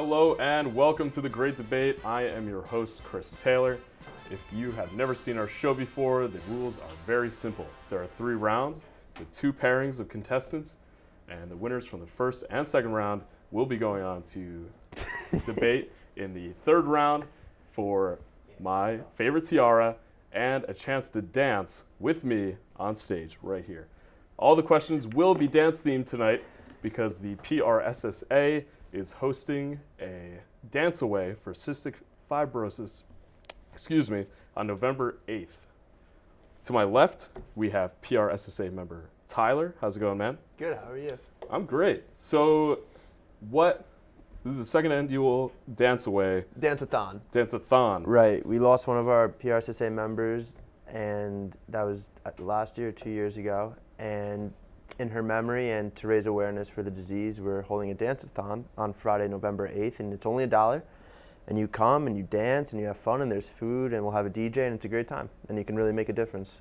Hello and welcome to The Great Debate. I am your host, Chris Taylor. If you have never seen our show before, the rules are very simple. There are 3 rounds with 2 pairings of contestants, and the winners from the first and second round will be going on to debate in the 3rd round for my favorite tiara and a chance to dance with me on stage right here. All the questions will be dance themed tonight because the PRSSA is hosting a dance away for cystic fibrosis, on November 8th. To my left, we have PRSSA member Tyler. How's it going, man? Good, how are you? I'm great. So, this is the second annual dance away. Dance-a-thon. Dance-a-thon. Right, we lost one of our PRSSA members, and that was last year, 2 years ago. And in her memory and to raise awareness for the disease, we're holding a dance-a-thon on Friday, November 8th, and it's only $1. And you come and you dance and you have fun and there's food and we'll have a DJ and it's a great time. And you can really make a difference.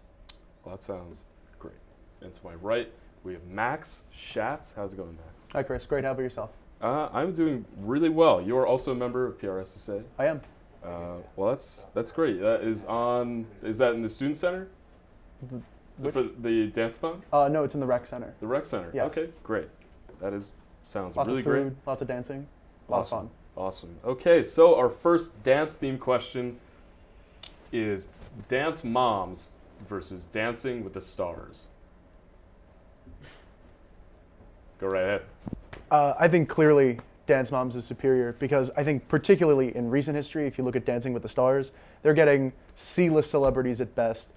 Well, that sounds great. And to my right, we have Max Schatz. How's it going, Max? Hi, Chris. Great. How about yourself? I'm doing really well. You are also a member of PRSSA. I am. Well, that's great. Is that in the student center? For the dance-a-thon? No, it's in the rec center. The rec center. Yes. Okay, great. Sounds Lots really of food, great. lots of dancing, lots of fun. Awesome. Okay, so our first dance-themed question is Dance Moms versus Dancing with the Stars. Go right ahead. I think clearly Dance Moms is superior because I think particularly in recent history, if you look at Dancing with the Stars, they're getting C-list celebrities at best.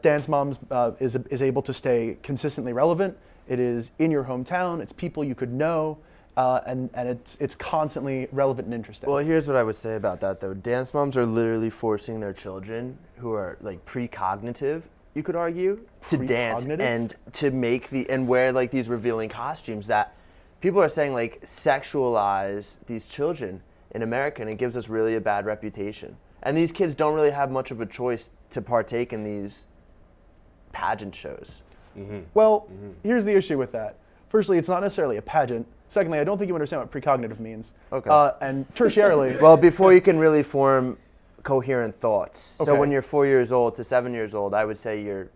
Dance Moms is able to stay consistently relevant. It is in your hometown. It's people you could know. And it's constantly relevant and interesting. Well, here's what I would say about that, though. Dance moms are literally forcing their children, who are like precognitive, you could argue, to dance and to make and wear like these revealing costumes that people are saying like sexualize these children in America, and it gives us really a bad reputation. And these kids don't really have much of a choice to partake in these pageant shows. Mm-hmm. Well, here's the issue with that. Firstly, it's not necessarily a pageant. Secondly, I don't think you understand what precognitive means. Okay. And tertiarily... Well, before you can really form coherent thoughts. Okay. So when you're 4 years old to 7 years old, I would say you're,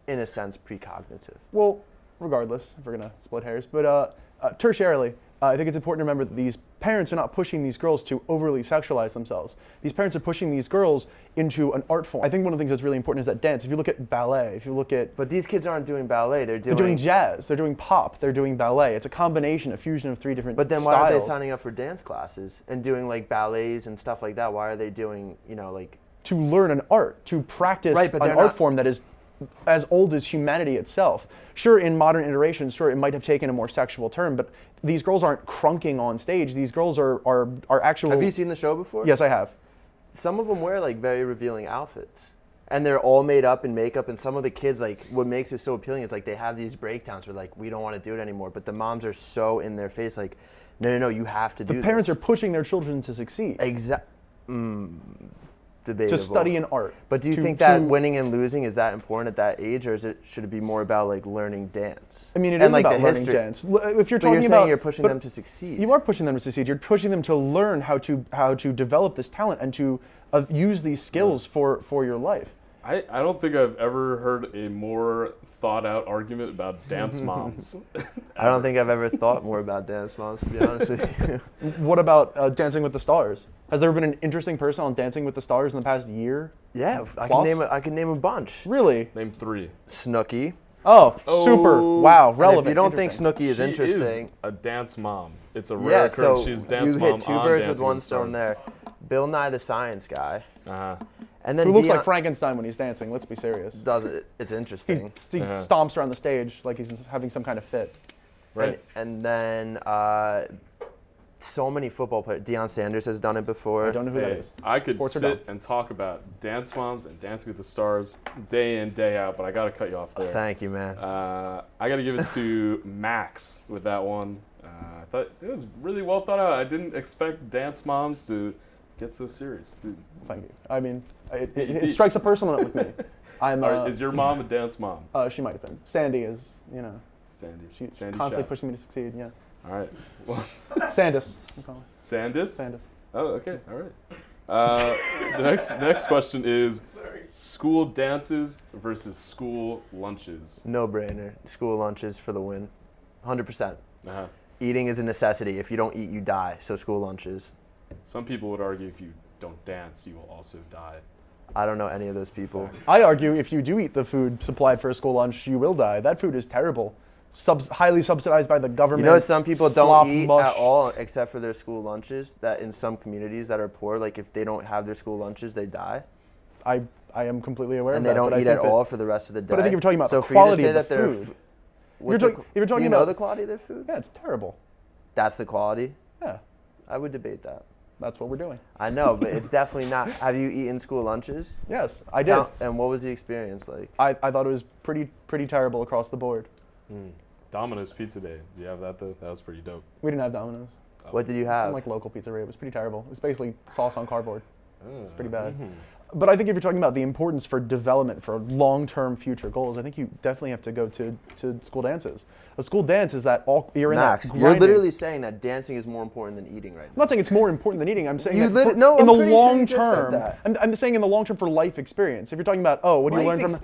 in a sense, precognitive. Well, regardless, if we're going to split hairs. But tertiarily, I think it's important to remember that these parents are not pushing these girls to overly sexualize themselves. These parents are pushing these girls into an art form. I think one of the things that's really important is that dance. If you look at ballet, if you look at... But these kids aren't doing ballet, they're doing jazz, they're doing pop, they're doing ballet. It's a combination, a fusion of 3 different styles. But then why are they signing up for dance classes and doing like ballets and stuff like that? Why are they doing, like... To learn an art, to practice an art form that is as old as humanity itself. Sure, in modern iterations, it might have taken a more sexual turn, but these girls aren't crunking on stage. These girls are actual... Have you seen the show before? Yes, I have. Some of them wear like very revealing outfits. And they're all made up in makeup, and some of the kids, like, what makes it so appealing is like they have these breakdowns where like, we don't want to do it anymore, but the moms are so in their face like, no, you have to do this. The parents are pushing their children to succeed. Debatable. To study an art. But do you think that winning and losing is that important at that age, or should it be more about like learning dance? I mean, it is like about learning dance. If you're talking saying you're pushing them to succeed. You are pushing them to succeed. You're pushing them to learn how to develop this talent and to use these skills for your life. I don't think I've ever heard a more thought out argument about dance moms. I don't think I've ever thought more about dance moms, to be honest with you. What about Dancing with the Stars? Has there been an interesting person on Dancing with the Stars in the past year? Yeah, I can name a bunch. Really? Name 3. Snooki. Oh, super. Wow, relevant. And if you don't think Snooki is interesting. Is a dance mom. It's a rare occurrence. So she's dance you mom hit 2 on birds Dancing with one stone there. Bill Nye the Science Guy. Uh-huh. And then who looks like Frankenstein when he's dancing, let's be serious. Does it? It's interesting. He stomps around the stage like he's having some kind of fit. Right. And then so many football players. Deion Sanders has done it before. I don't know who that is. I could sit and talk about Dance Moms and Dancing with the Stars day in, day out, but I got to cut you off there. Thank you, man. I got to give it to Max with that one. I thought it was really well thought out. I didn't expect Dance Moms to get so serious. Thank you. I mean, it strikes a personal note with me. Is your mom a dance mom? She might have been. Sandy is, Sandy. She's Sandy constantly Schatz. pushing me to succeed, yeah. All right. Well, Sandus. I'm calling. Sandus? Sandus. Oh, okay. All right. The next question is school dances versus school lunches. No brainer. School lunches for the win. 100%. Uh-huh. Eating is a necessity. If you don't eat, you die. So school lunches. Some people would argue if you don't dance, you will also die. I don't know any of those people. I argue if you do eat the food supplied for a school lunch, you will die. That food is terrible. Highly subsidized by the government. You know, some people slop, don't eat mush. at all except for their school lunches. That in some communities that are poor, like if they don't have their school lunches, they die. I am completely aware And of they that. don't but I eat think at that- all for the rest of the day. But I think you're talking about so the for you to quality say of that the they're food. what's You're the- talk- if you're do talking you know about- the quality of their food? Yeah, it's terrible. That's the quality. Yeah, I would debate that. that's what we're doing. I know, but it's definitely not. Have you eaten school lunches? Yes, I did. And what was the experience like? I thought it was pretty terrible across the board. Domino's Pizza Day. Do you have that though? That was pretty dope. We didn't have Domino's. What did you Some have? like local pizzeria. It was pretty terrible. It was basically sauce on cardboard. It's Pretty bad. But I think if you're talking about the importance for development, for long-term future goals, I think you definitely have to go to school dances. A school dance is that you're in Max, that you're grinding. literally saying that dancing is more important than eating right I'm now. not saying it's more important than eating. I'm saying You that no, in I'm the pretty sure you long just said term. that. I'm saying in the long term for life experience. If you're talking about what do you learn from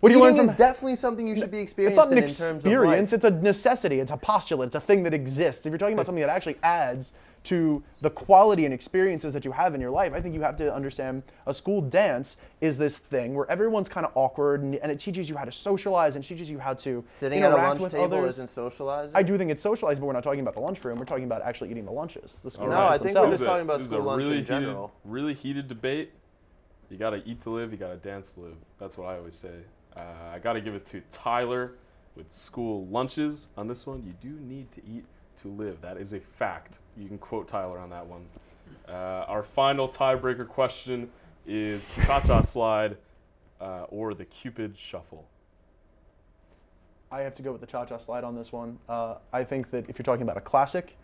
Eating from is definitely something you should be it's experiencing not an in terms of life. experience, it's a necessity, it's a postulate, it's a thing that exists. If you're talking about something that actually adds to the quality and experiences that you have in your life, I think you have to understand a school dance is this thing where everyone's kind of awkward and it teaches you how to socialize and teaches you how to Sitting at a interact lunch with table others. isn't socializing. I do think it's socializing, but we're not talking about the lunchroom. We're talking about actually eating the lunches. The school All No, right. I lunches think we're themselves. just talking about This is school a lunch really in general. really heated debate. You gotta eat to live. You gotta dance to live. That's what I always say. I gotta give it to Tyler with school lunches on this one. You do need to eat to live. That is a fact. You can quote Tyler on that one. Our final tiebreaker question is cha-cha slide or the Cupid shuffle. I have to go with the cha-cha slide on this one. I think that if you're talking about a classic,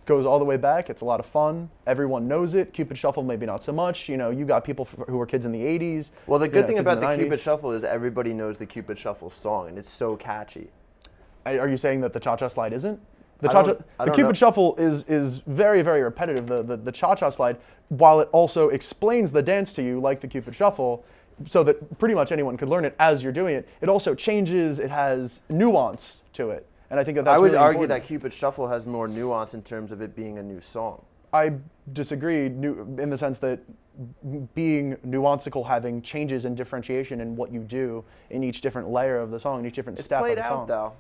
goes all the way back. It's a lot of fun. Everyone knows it. Cupid Shuffle, maybe not so much. You know, you got people who were kids in the 80s. Well, the good thing kids in about the 90s. Cupid Shuffle is everybody knows the Cupid Shuffle song, and it's so catchy. Are you saying that the cha-cha slide isn't? The I don't- cha-cha, I the don't Cupid know. Shuffle is very, very repetitive. The cha-cha slide, while it also explains the dance to you like the Cupid Shuffle, so that pretty much anyone could learn it as you're doing it, it also changes, it has nuance to it. And I think that that's I would really argue important. that Cupid Shuffle has more nuance in terms of it being a new song. I disagree in the sense that being nuancical, having changes and differentiation in what you do in each different layer of the song, in each different It's step played of the song. out though.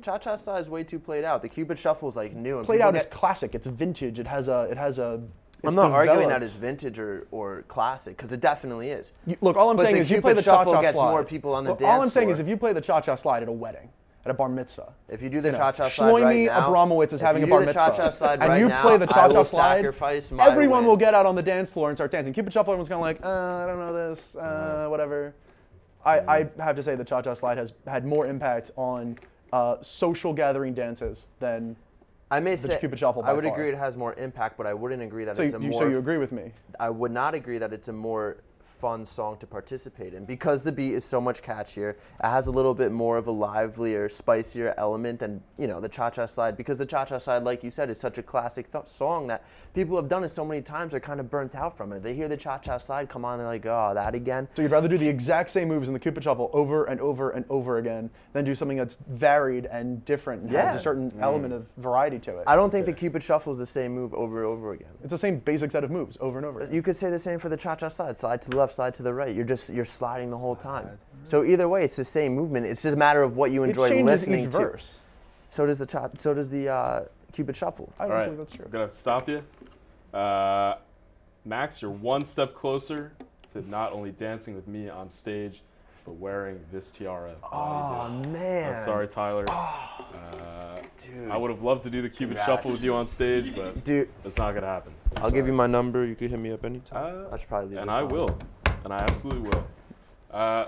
Cha-cha slide is way too played out. The Cupid Shuffle is like new. And Played people out as get- classic. It's vintage. It has a. I'm it's not arguing developed. that it's vintage or classic because it definitely is. Look, all I'm But saying the is you play Cupid the cha-cha Shuffle gets slide. more people on the Look, all I'm dance saying floor. is if you play the cha-cha slide at a wedding, at a bar mitzvah. If you do the you know, cha-cha slide right Shlomi now, Abramowitz is if having you a bar do the mitzvah, cha-cha slide and right you now, play the I cha-cha will slide, sacrifice my everyone win. will get out on the dance floor and start dancing. Cupid Shuffle, everyone's kind of like, I don't know this, whatever. I have to say the cha-cha slide has had more impact on social gathering dances than. I may say Cupid Shuffle by I would far. agree it has more impact, but I wouldn't agree that So it's a more. so you agree with me? I would not agree that it's a more fun song to participate in because the beat is so much catchier. It has a little bit more of a livelier, spicier element than the cha-cha slide because the cha-cha slide, like you said, is such a classic song that people have done it so many times they're kind of burnt out from it. They hear the cha-cha slide come on, they're like, oh, that again. So you'd rather do the exact same moves in the Cupid Shuffle over and over and over again than do something that's varied and different and has Yeah. a certain element of variety to it. I don't think the Cupid Shuffle is the same move over and over again. It's the same basic set of moves over and over again. You could say the same for the cha-cha slide. Slide to the left, slide to the right. You're sliding the whole time. So either way, it's the same movement. It's just a matter of what you enjoy it changes listening each to. verse. So does the Cupid Shuffle. I All don't right, believe that's true. I'm gonna stop you. Max, you're one step closer to not only dancing with me on stage, but wearing this tiara. Oh man. I'm sorry, Tyler. Dude. I would have loved to do the Cupid Congrats. Shuffle with you on stage, but Dude, it's not gonna happen. I'll give you my number. You can hit me up anytime. Uh, I should probably leave and this I on. will, and I absolutely will.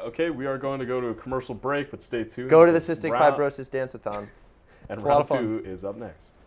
Okay, we are going to go to a commercial break, but stay tuned. Go to the Cystic Round- Fibrosis Dance-a-thon. And a lot round of fun. 2 is up next.